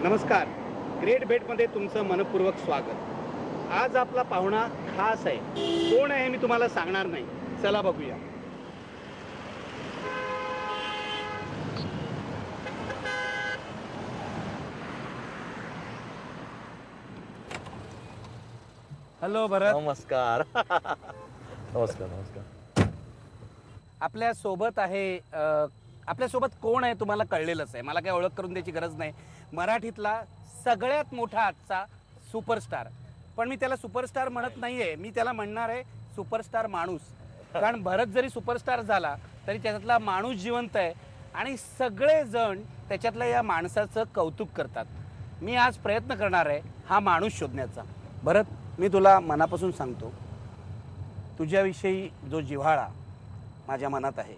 नमस्कार. ग्रेट भेटमध्ये तुमचं मनपूर्वक स्वागत. आज आपला पाहुणा खास आहे. कोण आहे मी तुम्हाला सांगणार नाही. चला बघूया. हॅलो भरत. नमस्कार. नमस्कार नमस्कार. आपल्या सोबत आहे आपल्यासोबत कोण आहे तुम्हाला कळलेलंच आहे. मला काही ओळख करून द्यायची गरज नाही. मराठीतला सगळ्यात मोठा आजचा सुपरस्टार. पण मी त्याला सुपरस्टार म्हणत नाहीये, मी त्याला म्हणणार आहे सुपरस्टार माणूस. कारण भरत जरी सुपरस्टार झाला तरी त्याच्यातला माणूस जिवंत आहे आणि सगळेजण त्याच्यातल्या या माणसाचं कौतुक करतात. मी आज प्रयत्न करणार आहे हा माणूस शोधण्याचा. भरत, मी तुला मनापासून सांगतो, तुझ्याविषयी जो जिव्हाळा माझ्या मनात आहे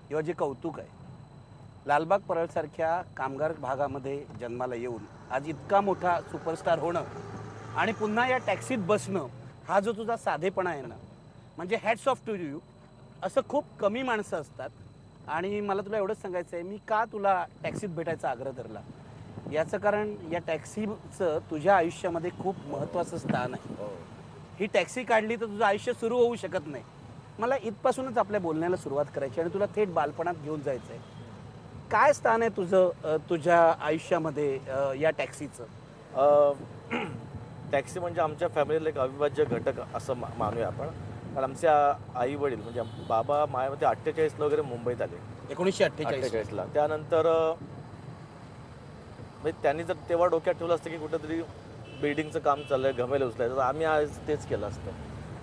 किंवा जे कौतुक आहे, लालबाग परळसारख्या कामगार भागामध्ये जन्माला येऊन आज इतका मोठा सुपरस्टार होणं आणि पुन्हा या टॅक्सीत बसणं, हा जो तुझा साधेपणा आहे ना, म्हणजे हॅट्स ऑफ टू यू. असं खूप कमी माणसं असतात. आणि मला तुला एवढंच सांगायचं आहे, मी का तुला टॅक्सीत भेटायचा आग्रह धरला याचं कारण या टॅक्सीचं तुझ्या आयुष्यामध्ये खूप महत्त्वाचं स्थान आहे. ही टॅक्सी काढली तर तुझं आयुष्य सुरू होऊ शकत नाही. मला इथपासूनच आपल्या बोलण्याला सुरुवात करायची आणि तुला थेट बालपणात घेऊन जायचं आहे. काय स्थान आहे तुझं तुझ्या आयुष्यामध्ये या टॅक्सीचं? टॅक्सी म्हणजे आमच्या फॅमिलीला एक अविभाज्य घटक असं मानूया आपण. कारण आमचे आई वडील म्हणजे बाबा माझ्यामध्ये 48ला वगैरे मुंबईत आले. 1948ला. त्यानंतर म्हणजे त्यांनी जर तेव्हा डोक्यात ठेवलं असतं की कुठंतरी बिल्डिंगचं काम चाललंय, घमेलं उचलायचं, तर आम्ही आज तेच केलं असतं.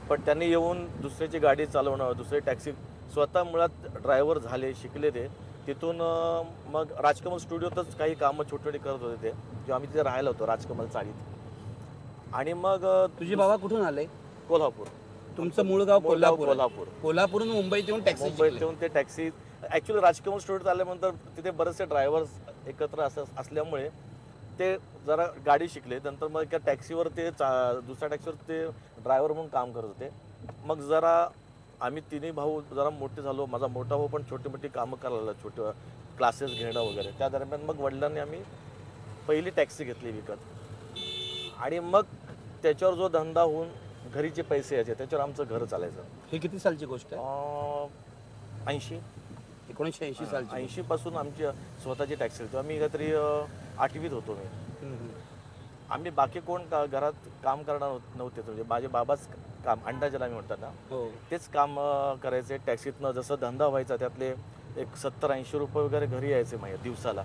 पण त्यांनी येऊन दुसऱ्याची गाडी चालवणं, दुसरी टॅक्सी, स्वतः मुळात ड्रायव्हर झाले, शिकले. ते तिथून मग राजकमल स्टुडिओतच काही कामं छोटी छोटी करत होते ते, जेव्हा आम्ही तिथे राहायला होतो राजकमल चाळीत. आणि मग तुझे बाबा कुठून आले? कोल्हापूर. तुमचं मूळ गाव कोल्हापूर. कोल्हापूरहून मुंबईत येऊन टॅक्सी, मुंबईत येऊन ते टॅक्सी ॲक्च्युली राजकमल स्टुडिओत आल्यानंतर तिथे बरेचसे ड्रायव्हर्स एकत्र असल्यामुळे ते जरा गाडी शिकले. नंतर मग त्या टॅक्सीवर ते दुसऱ्या टॅक्सीवर ते ड्रायव्हर म्हणून काम करत होते. मग जरा आम्ही तिन्ही भाऊ जरा मोठे झालो. माझा मोठा भाऊ पण छोटी मोठी कामं करायला, छोटे क्लासेस घेणं वगैरे. त्या दरम्यान मग वडिलांनी आम्ही पहिली टॅक्सी घेतली विकत. आणि मग त्याच्यावर जो धंदा होऊन घरीचे पैसे यायचे, त्याच्यावर आमचं घर चालायचं. हे किती सालची गोष्ट आहे? 1980 सालची. 80 पासून आमची स्वतःची टॅक्सी होती. आम्ही काहीतरी 8वीत होतो मी. आम्ही बाकी कोण घरात काम करणार नव्हते. म्हणजे माझे बाबाच काम, अंडा ज्याला आम्ही म्हणतात ना, तेच काम करायचे टॅक्सीतनं. जसं धंदा व्हायचा त्यातले एक 70-80 रुपये वगैरे घरी यायचे माझ्या दिवसाला.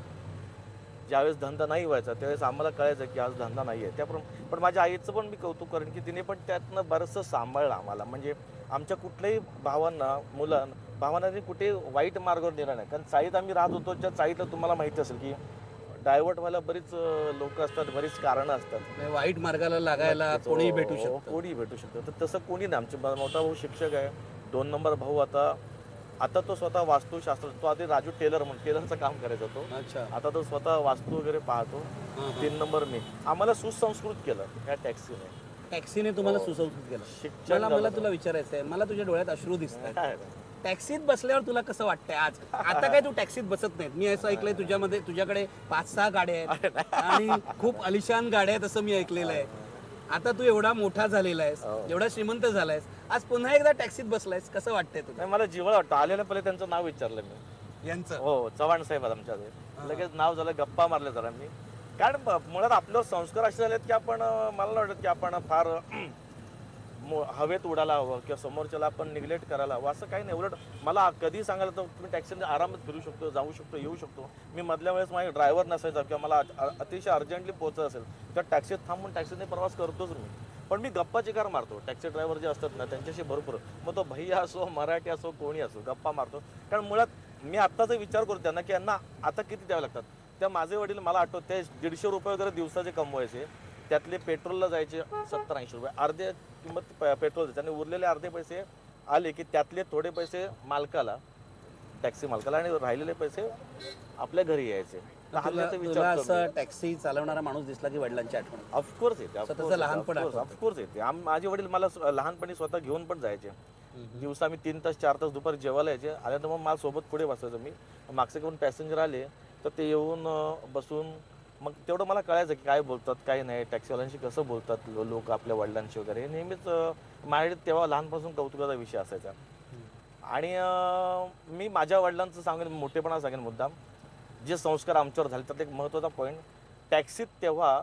ज्यावेळेस धंदा नाही व्हायचा त्यावेळेस आम्हाला कळायचं की आज धंदा नाही आहे. त्याप्रमाणे पण माझ्या आईचं पण मी कौतुक करेन की तिने पण त्यातनं बरंचसं सांभाळलं आम्हाला. म्हणजे आमच्या कुठल्याही भावांना कुठे वाईट मार्गावर नेला नाही. कारण चाळीत आम्ही राहत होतो. त्या चाळीतलं तुम्हाला माहिती असेल की डायव्हर्ट व्हायला बरीच लोक असतात, बरीच कारणं असतात. वाईट मार्गाला लागायला कोणीही भेटू शकतं. तर तसं कोणी नाही. आमचे मोठा भाऊ शिक्षक आहे. 2 नंबर भाऊ आता तो स्वतः वास्तुशास्त्र, तो आधी राजू टेलर म्हणून टेलरचं काम करायचा तो. आता तो स्वतः वास्तू वगैरे पाहतो. 3 नंबर मी. आम्हाला सुसंस्कृत केलं या टॅक्सीने तुम्हाला सुसंस्कृत केलं. मला तुला विचारायचं आहे, मला तुझ्या डोळ्यात अश्रू दिसतात. टॅक्सीत बसल्यावर तुला कसं वाटतंय आज? आता काय तू टॅक्सीत बसत नाहीत. मी असं ऐकलंय तुझ्याकडे 5-6 गाड्या आहेत आणि खूप अलिशान गाड्या आहेत असं मी ऐकलेलं आहे. आता तू एवढा मोठा झालेला आहेस, एवढा श्रीमंत झालायस, आज पुन्हा एकदा टॅक्सीत बसलायस, कसं वाटतंय तुला? मला जिव्हाळा वाटतं. आलेल्या पहिले त्यांचं नाव विचारलं मी, यांचं. हो, चव्हाण साहेब आमच्या. लगेच नाव झालं, गप्पा मारल्या जरा मी. कारण मुळात आपल्यावर संस्कार असे झालेत की आपण, मला नाही वाटत की आपण फार हवेत उडायला हवं किंवा समोरच्याला आपण निग्लेक्ट करायला हवं, असं काही नाही. उलट मला कधी सांगायला तर तुम्ही टॅक्सीने आरामात फिरू शकतो, जाऊ शकतो, येऊ शकतो. मी मधल्या वेळेस माझा ड्रायव्हर नसायचा किंवा मला अतिशय अर्जंटली पोहोचायचं असेल तर टॅक्सीत थांबून टॅक्सीने प्रवास करतोच मी. पण मी गप्पा चिकार मारतो. टॅक्सी ड्रायव्हर जे असतात ना त्यांच्याशी भरपूर, मग तो भैया असो, मराठी असो, कोणी असो, गप्पा मारतो. कारण मुळात मी आत्ताचा विचार करतो त्यांना की यांना आता किती द्यावे लागतात. त्या माझे वडील, मला आठवत, ते 150 रुपये वगैरे दिवसाचे कमवायचे. त्यातले पेट्रोलला जायचे 70-80 रुपये, अर्धे किंमत पेट्रोल. त्याने उरलेले अर्धे पैसे आले की त्यातले थोडे पैसे मालकाला, टॅक्सी मालकाला, आणि राहिलेले पैसे आपल्या घरी यायचे. हल्ल्याचा तुला विचार असं टॅक्सी चालवणारा माणूस दिसला की वडिलांची आठवण येते? ऑफकोर्स येते स्वतःचं लहानपण आठवतं. ऑफकोर्स येते माझे वडील मला लहानपणी स्वतः घेऊन पण जायचे. दिवसा मी 3 तास 4 तास दुपारी जेवायला यायचे. आल्यानंतर मग मला सोबत पुढे बसायचं मी. मागचे कोण पॅसेंजर आले तर ते येऊन बसून मग तेवढं मला कळायचं की काय बोलतात काय नाही, टॅक्सीवाल्यांशी कसं बोलतात लोक आपल्या वडिलांशी वगैरे. हे नेहमीच माझ्याकडे तेव्हा लहानपासून कौतुकाचा विषय असायचा. आणि मी माझ्या वडिलांचं सांगेन, मोठेपणा सांगेन मुद्दाम, जे संस्कार आमच्यावर झाले त्यात एक महत्त्वाचा पॉईंट, टॅक्सीत तेव्हा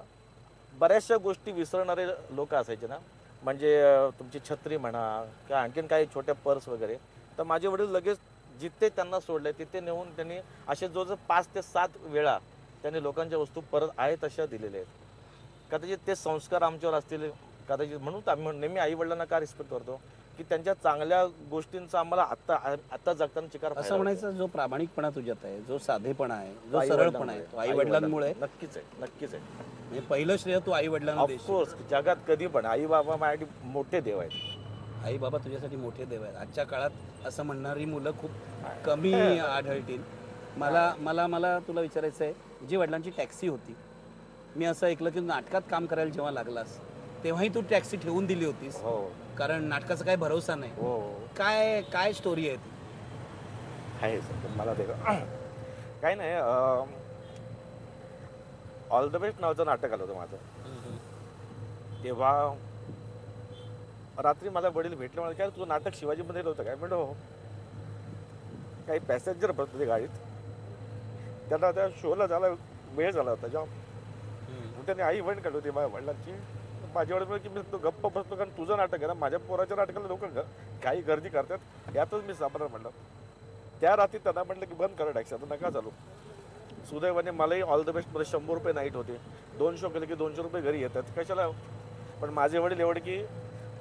बऱ्याचशा गोष्टी विसरणारे लोक असायचे ना, म्हणजे तुमची छत्री म्हणा किंवा आणखीन काही छोट्या पर्स वगैरे. तर माझे वडील लगेच जिथे त्यांना सोडले तिथे नेऊन त्यांनी असे जवळजवळ 5 ते 7 वेळा त्यांनी लोकांच्या वस्तू परत आहे तशा दिलेल्या आहेत. कदाचित ते संस्कार आमच्यावर असतील कदाचित, म्हणून आम्ही नेहमी आई वडिलांना का रिस्पेक्ट करतो की त्यांच्या चांगल्या गोष्टींचा आम्हाला आता जगताना चिकार असं म्हणायचं, जो प्रामाणिकपणा तुझ्यात आहे, जो साधेपणा आहे, जो आई सरळपणा आहे, तो आई वडिलांमुळे. नक्कीच आहे. म्हणजे पहिलं श्रेय तू आई वडिलांना देशील. ऑफकोर्स जगात कधी पण आई बाबा माझ्यासाठी मोठे देव आहेत. आई बाबा तुझ्यासाठी मोठे देव आहेत. आजच्या काळात असं म्हणणारी मुलं खूप कमी आढळतील. मला तुला विचारायचं आहे, जी वडिलांची टॅक्सी होती, मी असं ऐकलं की नाटकात काम करायला जेव्हा लागलास तेव्हाही तू टॅक्सी ठेवून दिली होतीस, हो कारण नाटकाचा काही भरोसा नाही. हो काय स्टोरी आहे ती? आहे सर. मला ते काही नाही, ऑल द बेस्ट नावाचं नाटक आलं होतं माझं. तेव्हा रात्री मला वडील भेटले, मला काय तुझं नाटक शिवाजीमध्ये होतं काय? म्हणतो हो. काही पॅसेंजर बसत होते गाडीत, त्यांना त्या शोला झाला वेळ झाला होता जेव्हा त्यांनी आई वडील काढली होती माझ्या वडिलांची. माझ्या वडील की मी तो गप्प बसतो, कारण तुझं नाटक आहे ना, माझ्या पोराच्या नाटकाला लोक काही गर्दी करतात, यातच मी सापडणार म्हणलं. त्या रात्री त्यांना म्हटलं की बंद करा टॅक्सी, आता नका चालू. सुदैवाने मलाही ऑल द बेस्ट मध्ये 100 रुपये नाईट होते. 2 शो केले की 200 रुपये घरी येतात, कशाला. पण माझे वडील एवढे की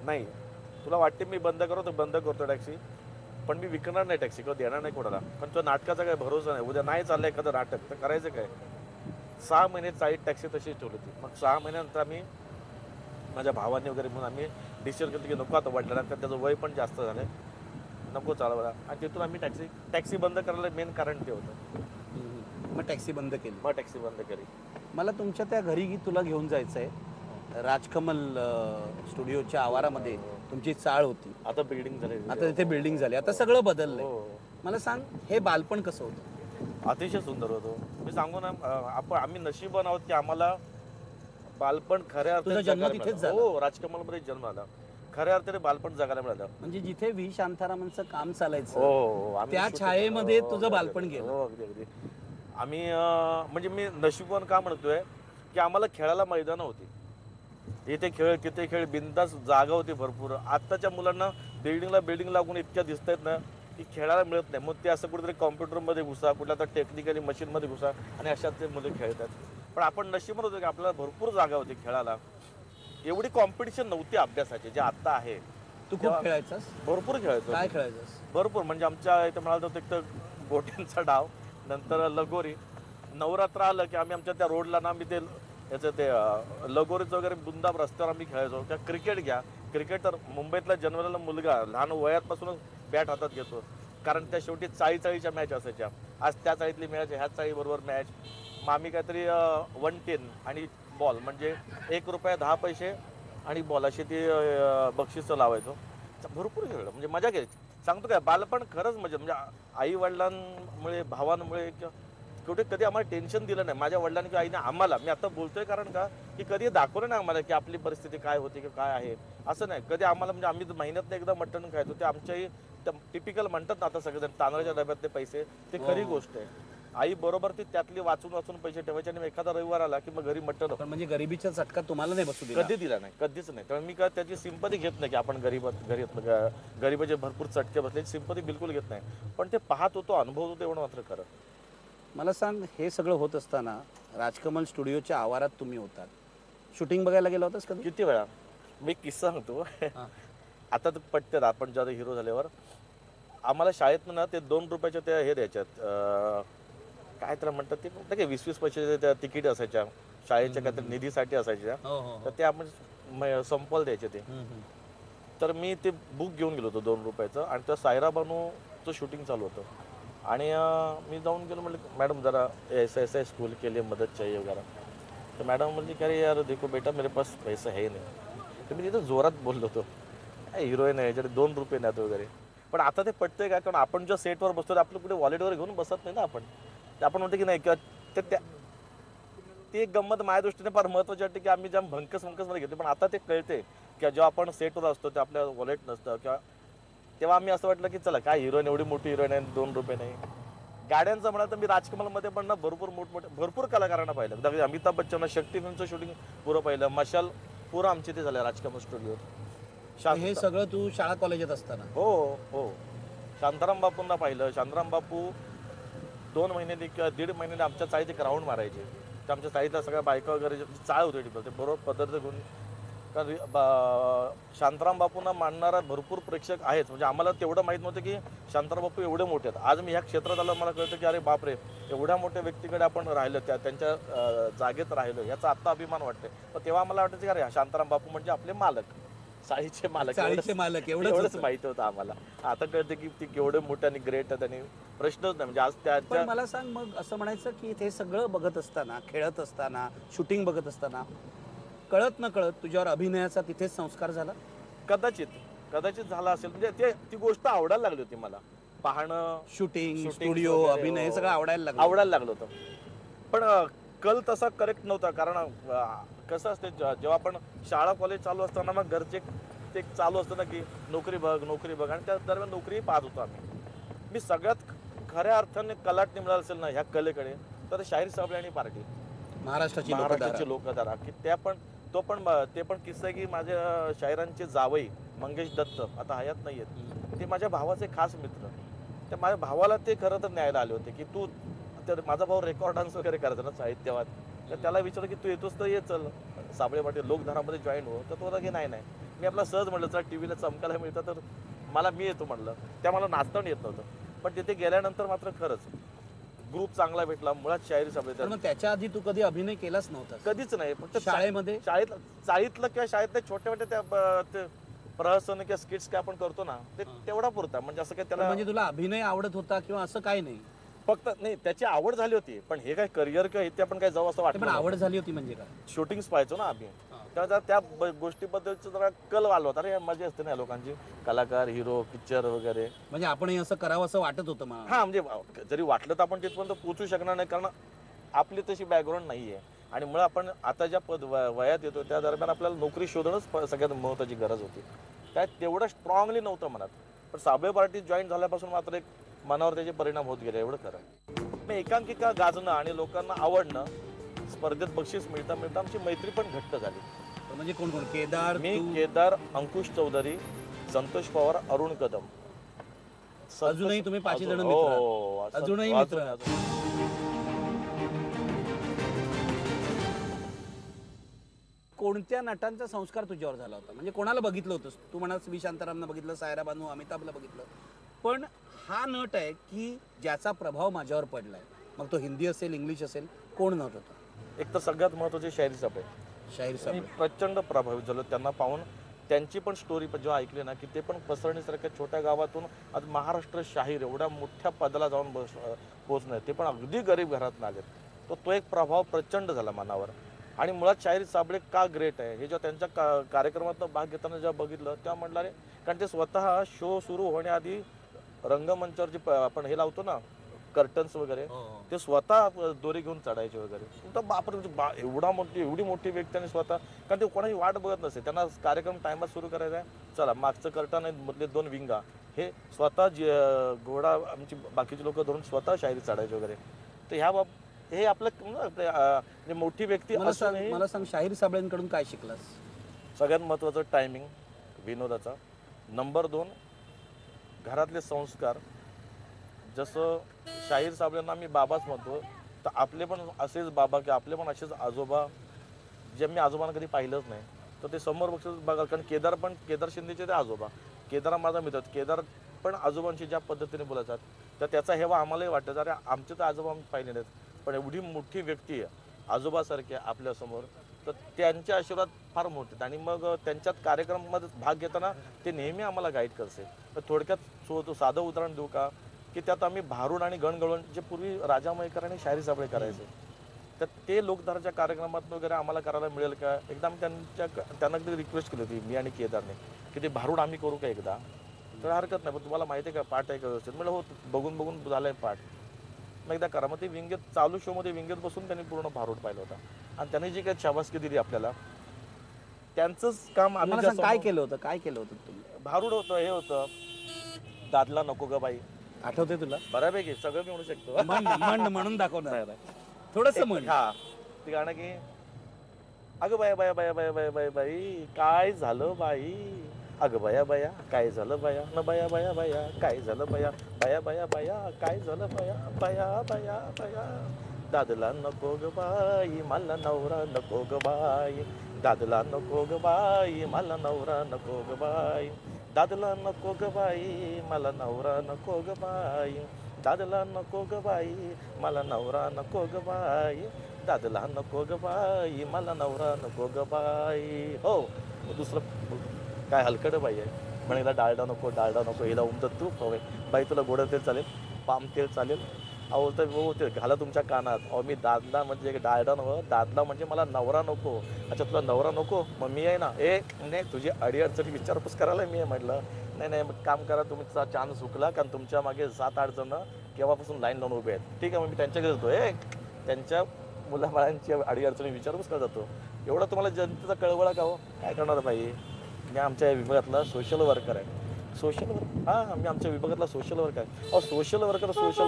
नाही, तुला वाटते मी बंद करू तर बंद करतो टॅक्सी, पण मी विकणार नाही टॅक्सी किंवा देणार नाही कोणाला, पण तो नाटकाचा काही भरोसा नाही. उद्या नाही चाललं एखादं नाटक तर करायचं काय. 6 महिने चाळीत टॅक्सी तशीच ठेवली होती. मग 6 महिन्यानंतर आम्ही माझ्या भावाने वगैरे म्हणून आम्ही डिसिजन केलं की नको आता वडिलांना, कारण त्याचं वय पण जास्त झालं, नको चालवायला. आणि तिथून आम्ही टॅक्सी बंद करायला मेन कारण ते होतं. मग टॅक्सी बंद केली. मग टॅक्सी बंद केली. मला तुमच्या त्या घरी तुला घेऊन जायचं आहे. राजकमल स्टुडिओच्या आवारामध्ये तुमची चाळ होती, आता बिल्डिंग झाली. आता तिथे बिल्डिंग झाली, आता सगळं बदललंय. हो. मला सांग, हे बालपण कसं होतं? अतिशय सुंदर होतो. मी सांगू ना, आम्ही नशीबवान आहोत की आम्हाला बालपण खऱ्या तुझा अर्थाने जन्म जगायला तिथेच मिळालं. झाला? हो, राजकमलमध्ये जन्म झाला. खऱ्या अर्थाने बालपण जगायला मिळालं. म्हणजे जिथे व्ही शांतारामांचं काम चालायचं, हो, आम्ही त्या shooting- छायेमध्ये हो, तुझं अगदी, बालपण अगदी. गेलं. हो, अगदी. आम्ही म्हणजे मी नशीबवान का म्हणतोय की आम्हाला खेळायला मैदानं होती. इथे खेळ तिथे खेळ, बिंदास जागा होती भरपूर. आत्ताच्या मुलांना बिल्डिंग लागून इतक्या दिसत आहेत ना की खेळायला मिळत नाही. मग ते असं कुठेतरी कॉम्प्युटरमध्ये घुसा, कुठल्या तर टेक्निकली मशीनमध्ये घुसा, आणि अशात ते मुलं खेळतात. पण आपण नशीबवान होतो की आपल्याला भरपूर जागा होती खेळायला. एवढी कॉम्पिटिशन नव्हती अभ्यासाची जे आत्ता आहे. तू खूप खेळायचास? भरपूर खेळायचो. काय खेळायचास? भरपूर, म्हणजे आमच्या इथे म्हणाल तर एक तर गोट्यांचा डाव, नंतर लगोरी. नवरात्र आलं की आम्ही आमच्या त्या रोडला ना, आम्ही ते याचं ते लगोरीचं वगैरे बुंदा रस्त्यावर आम्ही खेळायचो. त्या क्रिकेट घ्या, क्रिकेट तर मुंबईतला जन्मलेला मुलगा लहान वयापासूनच बॅट हातात घेतो, कारण त्या शेवटी चाळीच्या मॅच असायच्या. आज त्या चाळीतली मॅच, ह्या चाळीबरोबर मॅच. मग आम्ही काहीतरी 110 आणि बॉल, म्हणजे 1 रुपया 10 पैसे आणि बॉल, अशी ती बक्षिसं लावायचो. भरपूर खेळलं, म्हणजे मजा घ्यायची. सांगतो काय, बालपण खरंच मजा. म्हणजे आई वडिलांमुळे, भावांमुळे कुठे कधी आम्हाला टेन्शन दिलं नाही माझ्या वडिलांनी किंवा आईने आम्हाला. मी आता बोलतोय कारण का की कधी दाखवलं नाही आम्हाला की आपली परिस्थिती काय होती की काय आहे, असं नाही कधी आम्हाला. म्हणजे आम्ही महिन्यात एकदा मटण खायचो, ते आमच्याही टिपिकल म्हणतात ना आता सगळेजण, तांदळाच्या डब्यातले पैसे, ते खरी गोष्ट आहे. आई बरोबर ती त्यातली वाचून पैसे ठेवायचे, आणि एखादा रविवार आला की मग घरी मटण. पण म्हणजे गरिबीचा चटका तुम्हाला नाही बसू दिला? कधी दिला नाही, कधीच नाही. त्यामुळे मी काय त्याची सिंपती घेत नाही की आपण गरीबाचे भरपूर चटके बसले, सिंपती बिलकुल घेत नाही. पण ते पाहत होतो, अनुभव होतो, एवढं मात्र खरं. मला सांग, हे सगळं होत असताना राजकमल स्टुडिओच्या आवारात तुम्ही होतात, शूटिंग बघायला गेला होतास कधी? किती वेळा. मी किस्सा सांगतो. आता तर पटते, आपण ज्यादा हिरो झाल्यावर आम्हाला शाळेत ना ते 2 रुपयाच्या त्या हे द्यायच्यात, काय त्याला म्हणतात ते, काय 20-20 पैशाच्या त्या तिकीट असायच्या शाळेच्या, काहीतरी निधीसाठी असायच्या. तर ते आपण संपवायला द्यायचे ते. तर मी ते बुक घेऊन गेलो होतो 2 रुपयाचं, आणि त्या सायरा बानूचं शूटिंग चालू होतं. आणि मी जाऊन गेलो, म्हटलं मॅडम जरा ऐसा ऐसा स्कूल के लिए मदद चाहिए वगैरे. तर मॅडम म्हणली की अरे यार देखो बेटा मेरे पास पैसा है नाही. तर मी तिथं जोरात बोललो होतो, हिरोईन आहे याच्याकडे 2 रुपये नाहीत वगैरे. पण आता ते पटतंय का, कारण आपण ज्या सेटवर बसतो तर आपलं कुठे वॉलेटवर घेऊन बसत नाही ना आपण. तर आपण म्हणतो की नाही किंवा ते त्या ती एक गंमत माझ्या दृष्टीने फार महत्त्वाची वाटते की आम्ही ज्या भंकसमध्ये घेतो, पण आता ते कळते की जेव्हा आपण सेटवर असतो ते आपल्या वॉलेट नसतं किंवा तेव्हा आम्ही असं वाटलं की चला काय हिरोईन, एवढी मोठी हिरोईन आहे 2 रुपये नाही. गाड्यांचं म्हणा तर मी राजकमलमध्ये पण ना भरपूर मोठमोठे भरपूर कलाकारांना पाहिलं. अगदी अमिताभ बच्चन, शक्ती फिल्मचं शूटिंग पुरं पाहिलं, मशाल पुरं आमच्या इथे झालं राजकमल स्टुडिओ. हे सगळं तू शाळा कॉलेजात असताना? हो हो. शांताराम बापूंना पाहिलं. शांताराम बापू 2 महिन्याने किंवा 1.5 महिन्याने आमच्या चाळीत एक राऊंड मारायचे. ते आमच्या चाळीतल्या सगळ्या बायका वगैरे चाळ होते टिपल ते बरोबर पदार्थ घेऊन. कारण शांताराम बापूंना मानणारा भरपूर प्रेक्षक आहेत. म्हणजे आम्हाला तेवढं माहीत नव्हतं की शांताराम बापू एवढे मोठे आहेत. आज मी ह्या क्षेत्रात आलं मला कळतं की अरे बापरे, एवढ्या मोठ्या व्यक्तीकडे आपण राहिलो, त्यांच्या जागेत राहिलो, याचा आत्ता अभिमान वाटते. पण तेव्हा मला वाटायचं की अरे शांताराम बापू म्हणजे आपले मालक, चाळीचे मालक. चाळीचे मालक एवढंच माहिती होतं आम्हाला. आता कळतं की ती केवढे मोठे आणि ग्रेट आहेत आणि प्रश्नच नाही. म्हणजे आज पण त्याच्या मला सांग, मग असं म्हणायचं की ते सगळं बघत असताना, खेळत असताना, शूटिंग बघत असताना कळत न कळत तुझ्यावर अभिनयाचा तिथेच संस्कार झाला? कदाचित झाला असेल. म्हणजे ती गोष्ट आवडायला लागली होती मला. पाहणं, शूटिंग, स्टुडिओ, अभिनय हे सगळं आवडायला लागलं होतं. पण कल तसा करेक्ट नव्हता. कारण कसं असते जेव्हा आपण शाळा कॉलेज चालू असताना मग घरचे ते चालू असतं ना की नोकरी बघ आणि त्या दरम्यान नोकरीही पाहत होतो आम्ही. मी सगळ्यात खऱ्या अर्थाने कलाटणी मिळालं असेल ना ह्या कलेकडे तर शाहीर साबळे आणि पार्टी, महाराष्ट्राची लोकधारा. की ते पण किस्सा आहे की माझ्या शाहिरांचे जावई मंगेश दत्त आता हयात नाही आहेत, ते माझ्या भावाचे खास मित्र. त्या माझ्या भावाला ते खरं तर न्यायला आले होते की तू, तर माझा भाऊ रेकॉर्ड डान्स वगैरे करायचा ना साहित्यवाद. तर त्याला विचारलं की तू येतोस तर ये, चल साबळे पाटील लोकधारामध्ये जॉईन हो. तर तो होता की नाही मी आपला सहज म्हटलं चला टीव्हीला चमकायला मिळतं तर मी येतो म्हटलं. त्या मला नाचता येत नव्हतं. पण तिथे गेल्यानंतर मात्र खरंच ग्रुप चांगला भेटला. मुळात शाहीर साबळे. मग त्याच्या आधी तू कधी अभिनय केलाच नव्हता? कधीच नाही. फक्त शाळेमध्ये, चाळीतलं किंवा शाळेतल्या छोट्या मोठ्या त्या प्रहसन किंवा स्किट्स काय आपण करतो ना ते तेवढा पुरता. म्हणजे असं काय त्याला म्हणजे तुला अभिनय आवडत होता किंवा असं काही नाही? फक्त नाही, त्याची आवड झाली होती. पण हे काय करिअर किंवा इथे आपण काय जाऊ असं वाटतं. पण आवड झाली होती म्हणजे काय? शूटिंग्स पाहायचो ना आम्ही, तेव्हा त्या गोष्टीबद्दलचं जरा कल आलो होता. अरे मजा असते ना लोकांची, कलाकार, हिरो, पिक्चर वगैरे. म्हणजे आपण असं करावं असं वाटत होतं मला? हा, म्हणजे जरी वाटलं तर आपण तिथपर्यंत पोहोचू शकणार नाही, कारण आपली तशी बॅकग्राऊंड नाहीये. आणि मुळे आपण आता ज्या वयात येतो त्या दरम्यान आपल्याला नोकरी शोधणंच सगळ्यात महत्त्वाची गरज होती. काय तेवढं स्ट्रॉंगली नव्हतं मनात. पण साबळे पार्टी जॉईन झाल्यापासून मात्र एक मनावर त्याचे परिणाम होत गेले, एवढं खरं. मग एकांकिका गाजणं आणि लोकांना आवडणं, स्पर्धेत बक्षीस मिळता आमची मैत्री पण घट्ट झाली. म्हणजे कोण कोण? केदार, मी, केदार, अंकुश चौधरी, संतोष पवार, अरुण कदम. अजूनही तुम्ही 5 जण मित्र? हो, अजूनही मित्र? कोणत्या नटांचा संस्कार तुझ्यावर झाला होता? म्हणजे कोणाला बघितलं होतंस तू? म्हणा वी शांतारामला बघितलं, सायरा बानू, अमिताभला बघितलं, पण हा नट आहे की ज्याचा प्रभाव माझ्यावर पडलाय, मग तो हिंदी असेल, इंग्लिश असेल, कोण नट होता? एक तर सगळ्यात महत्त्वाचे शाहीर साबळे. शाहीर साबळे. प्रचंड प्रभावित झालो त्यांना पाहून. त्यांची पण स्टोरी जेव्हा ऐकली ना की ते पण पसरणीसारख्या छोट्या गावातून आज महाराष्ट्र शाहीर एवढ्या मोठ्या पदाला जाऊन पोहोचणं, ते पण अगदी गरीब घरातून आलेत. तो एक प्रभाव प्रचंड झाला मनावर. आणि मुळात शाहीर साबळे का ग्रेट आहे हे जेव्हा त्यांच्या कार्यक्रमात भाग घेताना जेव्हा बघितलं तेव्हा म्हटलं अरे, कारण ते स्वतः शो सुरू होण्याआधी रंगमंचावर जे आपण हे लावतो ना कर्टन्स वगैरे, ते स्वतः दोरी घेऊन चढायचे वगैरे. बापरे, एवढी मोठी व्यक्ती आणि स्वतः, कारण ते कोणाची वाट बघत नसते. त्यांना कार्यक्रम टाइमात सुरू करायचा आहे, चला मागचं कर्टन आहे, मधले 2 विंगा, हे स्वतः घोडा आमची बाकीचे लोक धरून स्वतः शायरी चढायचे वगैरे. तर हे आपलं मोठी व्यक्ती असूनही. मला सांग, शाहीर साबळेंकडून काय शिकलास? सगळ्यात महत्त्वाचं टायमिंग विनोदाचा. नंबर 2 घरातले संस्कार. जसं शाहीर साबळेंना मी बाबाच म्हणतो, तर आपले पण असेच बाबा की आपले पण असेच आजोबा, जे मी आजोबांना कधी पाहिलंच नाही, तर ते समोर बघत बघा. कारण केदार शिंदेचे ते आजोबा, केदार माझा मित्र, केदार पण आजोबांशी ज्या पद्धतीने बोलायचात तर त्याचा हेवा आम्हालाही वाटायचा. अरे आमचे तर आजोबा आम्ही पाहिले नाहीत, पण एवढी मोठी व्यक्ती आहे आजोबासारखी आपल्यासमोर, तर त्यांचे आशीर्वाद फार मोठे आहेत. आणि मग त्यांच्यात कार्यक्रमामध्ये भाग घेताना ते नेहमी आम्हाला गाईड करते. तर थोडक्यात साधं उदाहरण देऊ का, की त्यात आम्ही भारूड आणि गणगवळण जे पूर्वी राजा मयेकर आणि शाहीर साबळे करायचे, तर ते लोकधाराच्या कार्यक्रमात वगैरे आम्हाला करायला मिळेल का. एकदा आम्ही त्यांना रिक्वेस्ट केली होती, मी आणि केदारने, की ते भारूड आम्ही करू का एकदा. तर हरकत नाही, पण तुम्हाला माहिती आहे का पाठ आहे का व्यवस्थित. म्हणजे हो, बघून बघून झालंय पाठ, मग एकदा करा. मग ते विंगेत चालू शोमध्ये विंगेत बसून त्यांनी पूर्ण भारूड पाहिलं होता आणि त्यांनी जी काही शाबासकी दिली आपल्याला, त्यांचंच काम आम्ही मला सांग, काय केलं होतं तुम्ही? भारूड होतं, हे होतं, दादला नको ग बाई. आठवते तुला? बऱ्यापैकी सगळं मी म्हणू शकतो. म्हणून दाखवणार थोडस म्हण. हा, ते गाणं की अगं बाया बाया बाया बाया बाया बाया बाई काय झालं बाई, अगं बाया बाया काय झालं बाया, न बाया बाया बाया काय झालं बाया, बाया बाया बाया काय झालं बाया, बाया बाया बाया. दादला नको ग बाई मला नवरा नको ग बाई, दादला नको ग बाई मला नवरा नको ग बाई, दादला नको ग बाई मला नवरा नको ग बाई, दादला नको ग बाई मला नवरा नको ग बाई, दादला नको ग बाई मला नवरा नको ग बाई. हो, दुसरं काय हलकड बाई आहे, म्हणे हिला डाळडा नको, हिला उमदं तूप हवंय बाई, तुला गोडं तेल चालेल, पाम तेल चालेल. अहो तर हो, ते घाला तुमच्या कानात. अहो मी दादला म्हणजे डाळडा नको, दादला म्हणजे मला नवरा नको. अच्छा तुला नवरा नको, मग मी आहे ना, नाही तुझी अडीअडचणी विचारपूस करायला मी आहे. म्हटलं नाही मग काम करा, तुमचा चान्स चुकला, कारण तुमच्या मागे 7-8 जण केव्हापासून लाईन लावून उभे आहेत. ठीक आहे, मग मी त्यांच्याकडे जातो, त्यांच्या मुलाबाळांची अडीअडचणी विचारपूस करत जातो. एवढं तुम्हाला जनतेचा कळवळा का हो, काय करणार बाई. मी आमच्या विभागातला सोशल वर्कर आहे. सोशल वर्कर, हां, मी आमच्या विभागातला सोशल वर्कर आहे. अहो सोशल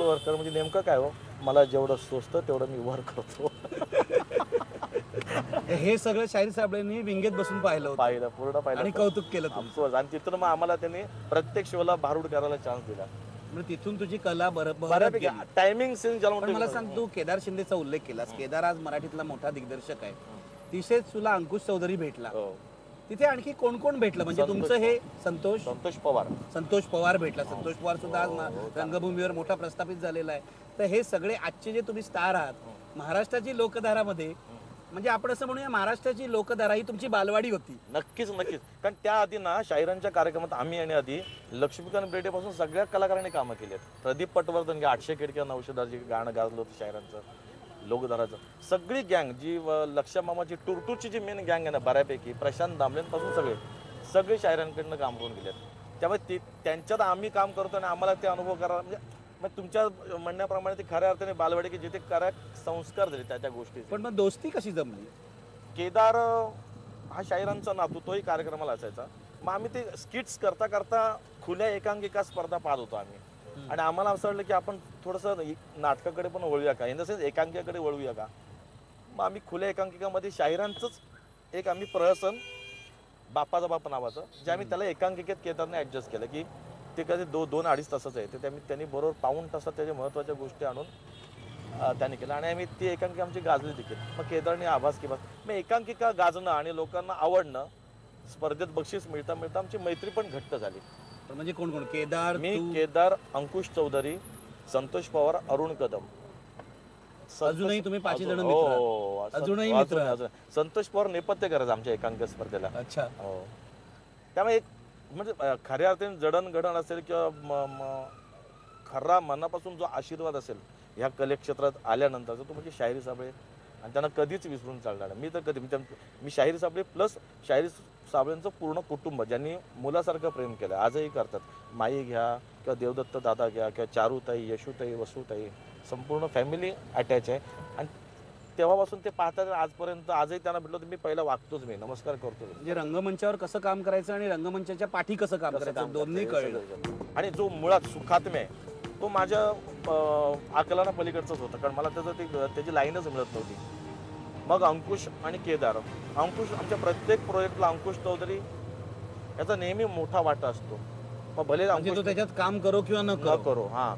वर्कर म्हणजे नेमकं काय हो, मला जेवढं सोचतं तेवढं मी वर्क करतो. हे सगळं शाहीर साबळेंनी विंगेत बसून पाहिलं पूर्ण पाहिलं आणि कौतुक केलं तुमचं. आणि तिथून मग आम्हाला त्यांनी प्रत्येक शोला भारूड करायला चान्स दिला. म्हणजे तिथून तुझी कला बऱ्यापैकी टायमिंग सेन्स ज्याला पण मला सांग, तू केदार शिंदेचा उल्लेख केलास. केदार आज मराठीतला मोठा दिग्दर्शक आहे. तिथेच तुला अंकुश चौधरी भेटला. तिथे आणखी कोण कोण भेटलं? म्हणजे तुमचं हे संतोष पवार भेटला. संतोष पवार सुद्धा आज रंगभूमीवर मोठा प्रस्थापित झालेला आहे. तर हे सगळे आजचे जे तुम्ही स्टार आहात महाराष्ट्राची लोकधारामध्ये, म्हणजे आपण असं म्हणूया महाराष्ट्राची लोकधारा ही तुमची बालवाडी होती. नक्कीच. कारण त्या आधी ना शाहिरांच्या कार्यक्रमात आम्ही आणि आधी लक्ष्मीकांत बेर्डे पासून सगळ्या कलाकारांनी कामं केली आहेत. प्रदीप पटवर्धन 800 खिडक्या 910 जे गाणं गाजलं होतं शाहिरांचं, लोकधाराचं, सगळी गँग जी लक्ष्या मामाची टुरटूची जी मेन गँग आहे ना, बऱ्यापैकी प्रशांत दामलेंपासून सगळे शाहिरांकडनं काम करून गेलेत. त्यामुळे त्यांच्यात आम्ही काम करतो आणि आम्हाला ते अनुभव करा, म्हणजे मग तुमच्या म्हणण्याप्रमाणे ते खऱ्या अर्थाने बालवाडी की जिथे खऱ्या संस्कार झाले त्या गोष्टी. पण मग दोस्ती कशी जमली? केदार हा शाहिरांचा नातू, तोही कार्यक्रमाला असायचा. मग आम्ही ते स्किट्स करता करता खुल्या एकांकिका स्पर्धा पाहत होतो आम्ही. आणि आम्हाला असं वाटलं की आपण थोडंसं नाटकाकडे पण वळूया का, इन द सेन्स एकांकिकाकडे वळूया का. मग आम्ही खुल्या एकांकिकामध्ये शाहिरांचंच एक आम्ही प्रहसन, बापाचा बाप नावाचं, जे आम्ही त्याला एकांकिकेत केदारने ॲडजस्ट केलं की ते कधी 2-2.5 तासाचं आहे. ते त्यांनी बरोबर पाऊण तासात त्याच्या महत्त्वाच्या गोष्टी आणून त्यांनी केलं आणि आम्ही ती एकांकिका आमची गाजली देखील. मग केदारने आभास केला. मग एकांकिका गाजणं आणि लोकांना आवडणं, स्पर्धेत बक्षीस मिळता आमची मैत्री पण घट्ट झाली. म्हणजे कोण कोण? केदार, मी, केदार, अंकुश चौधरी, संतोष पवार, अरुण कदम. अजूनही तुम्ही 5 जण मित्र. अजूनही मित्र. संतोष पवार नेपथ्य करायचं आमच्या एकांकिका स्पर्धेला. अच्छा. हो. त्यामुळे एक म्हणजे खऱ्या अर्थाने जडणघडण असेल किंवा खरा मनापासून जो आशीर्वाद असेल ह्या कलेक्षेत्रात आल्यानंतरचा, तो म्हणजे शाहिरी साबळे. आणि त्यांना कधीच विसरून चालणार नाही. मी तर कधी मी शाहिरी साबळे प्लस शाहिरी साबळेंचं पूर्ण कुटुंब, ज्यांनी मुलासारखं प्रेम केलं, आजही करतात. माई घ्या किंवा देवदत्त दादा घ्या किंवा चारुताई, यशुताई, वसुताई, संपूर्ण फॅमिली अटॅच आहे. आणि तेव्हापासून ते पाहतात आजपर्यंत. आजही त्यांना भेटलो तर मी पहिला वागतोच, मी नमस्कार करतो. म्हणजे रंगमंचावर कसं काम करायचं आणि रंगमंचाच्या पाठी कसं काम करायचं दोन्ही कळलं. आणि जो मुळात सुखात्मे आहे तो माझ्या आकलाना पलीकडचंच होतं, कारण मला त्याची लाईनच मिळत नव्हती. मग अंकुश आणि केदार. अंकुश आमच्या प्रत्येक प्रोजेक्टला अंकुश चौधरी याचा नेहमी मोठा वाटा असतो. मग भले म्हणजे तो त्याच्यात काम करो किंवा न करो. हां.